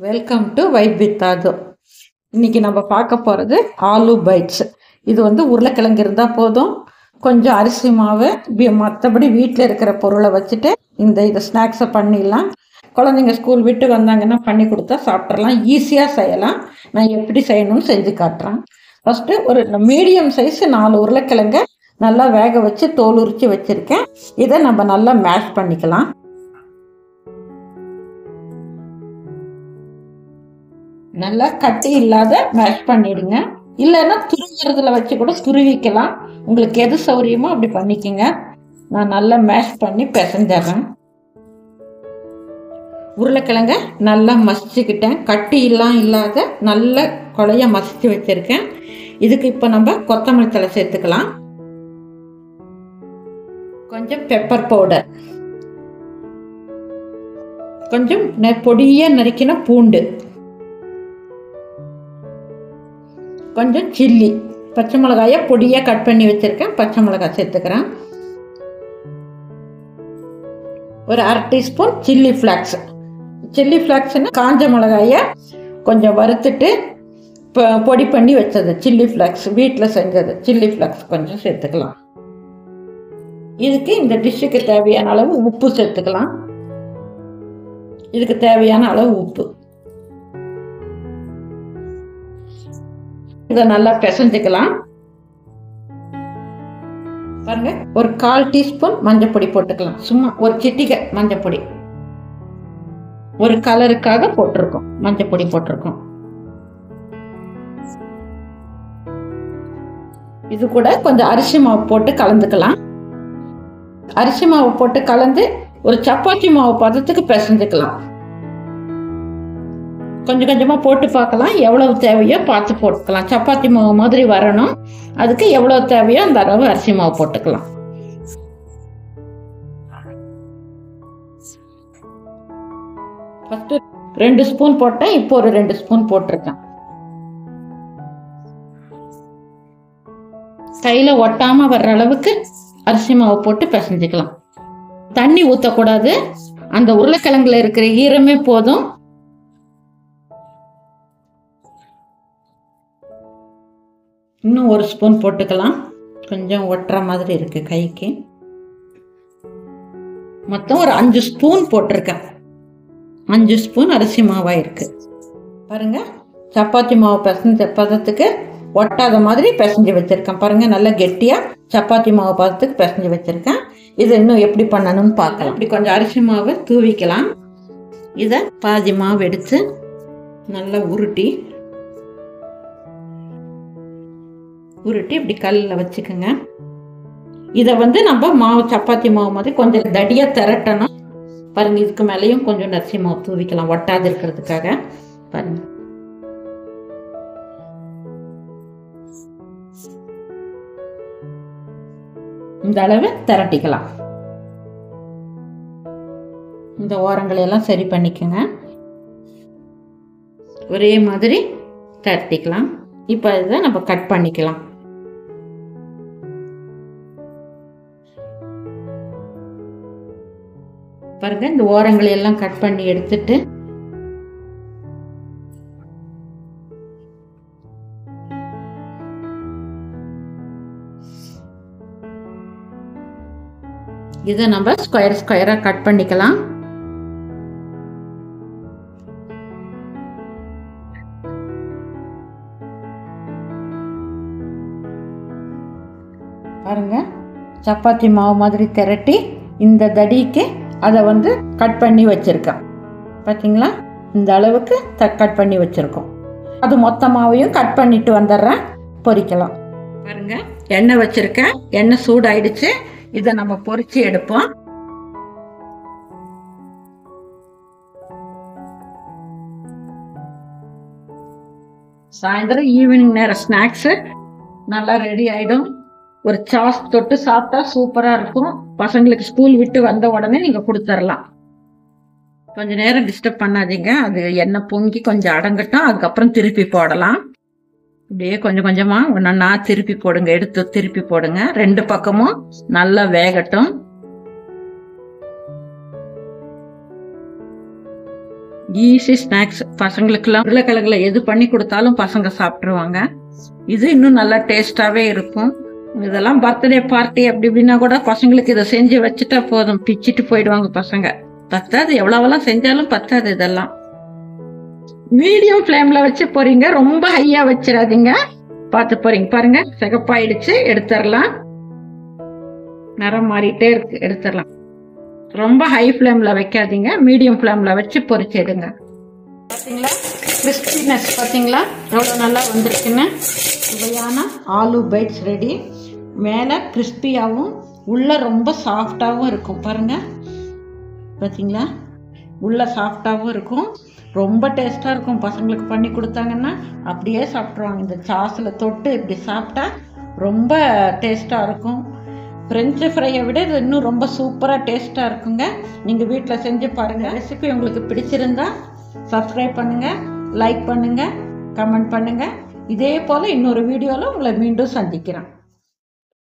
Welcome to vibe with அது. இன்னைக்கு நம்ம பார்க்க போகிறது ஆலு பைட்ஸ். இது உருளைக்கிழங்கு இருந்தால் போதும், கொஞ்சம் அரிசி மாவு, மற்றபடி வீட்டில் இருக்கிற பொருளை வச்சுட்டு இதை ஸ்நாக்ஸை பண்ணிடலாம். குழந்தைங்க ஸ்கூல் விட்டு வந்தாங்கன்னா பண்ணி கொடுத்தா சாப்பிட்றலாம், ஈஸியாக செய்யலாம். நான் எப்படி செய்யணும்னு செஞ்சு காட்டுறேன். ஃபஸ்ட்டு ஒரு மீடியம் சைஸ் 4 உருளைக்கிழங்கை நல்லா வேக வச்சு தோல் உரித்து வச்சுருக்கேன். இதை நம்ம நல்லா மேஷ் பண்ணிக்கலாம். நல்லா கட்டி இல்லாத மேஷ் பண்ணிடுங்க. இல்லைன்னா துருவுறதுல வச்சு கூட துருவிக்கலாம். உங்களுக்கு எது சௌரியமோ அப்படி பண்ணிக்கோங்க. நான் நல்லா மேஷ் பண்ணி பிசைஞ்சிட்றேன். உருளைக்கிழங்க நல்லா மசிச்சுக்கிட்டேன். கட்டி இல்லாத நல்ல குழைய மசிச்சு வச்சிருக்கேன். இதுக்கு இப்போ நம்ம கொத்தமல்லி தழை சேர்த்துக்கலாம். கொஞ்சம் பெப்பர் பவுடர், கொஞ்சம் பொடியா நறுக்கின பூண்டு, கொஞ்சம் சில்லி, பச்சை மிளகாயை பொடியாக கட் பண்ணி வச்சுருக்கேன். பச்சை மிளகாய் சேர்த்துக்கிறேன். ஒரு 1/2 டீஸ்பூன் சில்லி ஃப்ளாக்ஸ். சில்லி ஃப்ளாக்ஸ்னு காஞ்ச மிளகாயை கொஞ்சம் வறுத்துட்டு பொடி பண்ணி வச்சது. சில்லி ஃப்ளாக்ஸ் வீட்டில் செஞ்சது. சில்லி ஃப்ளாக்ஸ் கொஞ்சம் சேர்த்துக்கலாம். இதுக்கு இந்த டிஷ்ஷுக்கு தேவையான அளவு உப்பு சேர்த்துக்கலாம். இதுக்கு தேவையான அளவு உப்பு. இதை நல்லா பிசைஞ்சுக்கலாம். பாருங்க, ஒரு 1/4 டீஸ்பூன் மஞ்சள் பொடி போட்டுக்கலாம். சும்மா ஒரு சிட்டிகை மஞ்சள் பொடி, ஒரு கலருக்காக போட்டிருக்கோம். மஞ்சள் பொடி போட்டிருக்கோம். இது கூட கொஞ்சம் அரிசி மாவு போட்டு கலந்துக்கலாம். அரிசி மாவு போட்டு கலந்து ஒரு சப்பாத்தி மாவு பதத்துக்கு பிசைஞ்சுக்கலாம். கொஞ்சம் கொஞ்சமாக போட்டு பார்க்கலாம். எவ்வளவு தேவையோ பார்த்து போட்டுக்கலாம். சப்பாத்தி மாவு மாதிரி வரணும். அதுக்கு எவ்வளோ தேவையோ அந்த அளவு அரிசி மாவு போட்டுக்கலாம். ஃபஸ்ட்டு 2 ஸ்பூன் போட்டேன். இப்போ ஒரு 2 ஸ்பூன் போட்டிருக்கேன். கையில் ஒட்டாமல் வர்ற அளவுக்கு அரிசி மாவு போட்டு பிசைஞ்சுக்கலாம். தண்ணி ஊற்றக்கூடாது. அந்த உருளைக்கிழங்குல இருக்கிற ஈரமே போதும். இன்னும் 1 ஸ்பூன் போட்டுக்கலாம். கொஞ்சம் ஒட்டுற மாதிரி இருக்கு கைக்கு. மொத்தம் ஒரு 5 ஸ்பூன் போட்டிருக்கேன். 5 ஸ்பூன் அரிசி மாவா இருக்கு. பாருங்க, சப்பாத்தி மாவு பிசைஞ்ச பதத்துக்கு ஒட்டாத மாதிரி பிசைஞ்சு வச்சிருக்கேன். பாருங்க, நல்லா கெட்டியா சப்பாத்தி மாவு பதத்துக்கு பிசைஞ்சு வச்சிருக்கேன். இது இன்னும் எப்படி பண்ணணும்னு பார்க்கலாம். இப்படி கொஞ்சம் அரிசி மாவை தூவிக்கலாம். இதை பாதி மாவு எடுத்து நல்லா உருட்டி இப்படி கல்லில் வச்சுக்கோங்க. இதை நம்ம மாவு சப்பாத்தி மாவு மாதிரி கொஞ்சம் தடியாக திரட்டணும். பாருங்க, இதுக்கு மேலேயும் கொஞ்சம் அரிசி மாவு தூவிக்கலாம் ஒட்டாது இருக்கிறதுக்காக. பாருங்க, இந்த அளவு திரட்டிக்கலாம். இந்த ஓரங்களை எல்லாம் சரி பண்ணிக்கோங்க. ஒரே மாதிரி திரட்டிக்கலாம். இப்போ இதை நம்ம கட் பண்ணிக்கலாம். பாருங்க, இந்த ஓரங்களை எல்லாம் கட் பண்ணி எடுத்துட்டு இதை நம்ம ஸ்கொயரா கட் பண்ணிக்கலாம். பாருங்க, சப்பாத்தி மாவு மாதிரி திரட்டி இந்த தடிக்கு அதை கட் பண்ணி வச்சிருக்கேன். பார்த்தீங்களா, இந்த அளவுக்கு கட் பண்ணி வச்சிருக்கோம். அது மொத்த மாவையும் கட் பண்ணிட்டு வந்துடுறேன், பொரிக்கலாம். பாருங்க, எண்ணெய் வச்சிருக்கேன். எண்ணெய் சூடாயிடுச்சு. இதை நம்ம பொரிச்சு எடுப்போம். சாயந்தரம் ஈவினிங் நேரம் ஸ்நாக்ஸு நல்லா ரெடி ஆயிடும். ஒரு சாஸ் தொட்டு சாப்பிட்டா சூப்பரா இருக்கும். பசங்களுக்கு ஸ்கூல் விட்டு வந்த உடனே நீங்க கொடுத்துடலாம். கொஞ்ச நேரம் டிஸ்டர்ப் பண்ணாதீங்க. அது எண்ணெய் பொங்கி கொஞ்சம் அடங்கட்டும். அதுக்கப்புறம் திருப்பி போடலாம். இப்படியே கொஞ்சம் கொஞ்சமா ஒன்னா திருப்பி போடுங்க. எடுத்து திருப்பி போடுங்க. 2 பக்கமும் நல்லா வேகட்டும். Easy snacks. பசங்களுக்கெல்லாம் உருளைக்கிழங்குல எது பண்ணி கொடுத்தாலும் பசங்க சாப்பிட்ருவாங்க. இது இன்னும் நல்லா டேஸ்டாகவே இருக்கும். இதெல்லாம் பர்த்டே பார்ட்டி அப்படி இப்படின்னா கூட பசங்களுக்கு இதை செஞ்சு வச்சுட்டா போதும், பிச்சுட்டு போயிடுவாங்க பசங்க. பத்தாது, எவ்வளவெல்லாம் செஞ்சாலும் பத்தாது. இதெல்லாம் மீடியம் ஃப்ளேம்ல வச்சு போறீங்க, ரொம்ப ஹையா வச்சிடாதீங்க. பார்த்து போறீங்க பாருங்க, சிகப்பாயிடுச்சு. எடுத்துடலாம். நிறம் மாறிட்டே இருக்கு, எடுத்துடலாம். ரொம்ப ஹை ஃப்ளேம்ல வைக்காதீங்க, மீடியம் ஃப்ளேம்ல வச்சு பொரிச்சிடுங்க. பார்த்தீங்களா கிறிஸ்பினஸ்? பார்த்தீங்களா எவ்வளோ நல்லா வந்திருக்குன்னு? சுவையான ஆலு பைட்ஸ் ரெடி. மேலே கிறிஸ்பியாகவும் உள்ள ரொம்ப சாஃப்டாகவும் இருக்கும். பாருங்க, பார்த்தீங்களா? உள்ள சாஃப்டாகவும் இருக்கும், ரொம்ப டேஸ்ட்டாக இருக்கும். பசங்களுக்கு பண்ணி கொடுத்தாங்கன்னா அப்படியே சாப்பிட்ருவாங்க. இந்த சாஸில் தொட்டு இப்படி சாப்பிட்டா ரொம்ப டேஸ்ட்டாக இருக்கும். ஃப்ரெஞ்சு ஃப்ரையை விட இது இன்னும் ரொம்ப சூப்பராக டேஸ்ட்டாக இருக்குங்க. நீங்கள் வீட்டில் செஞ்சு பாருங்கள். ரெசிபி உங்களுக்கு பிடிச்சிருந்தா சப்ஸ்கிரைப் பண்ணுங்கள், லைக் பண்ணுங்கள், கமெண்ட் பண்ணுங்கள். இதே போல் இன்னொரு வீடியோவில் உங்களை மீண்டும் சந்திக்கிறேன்.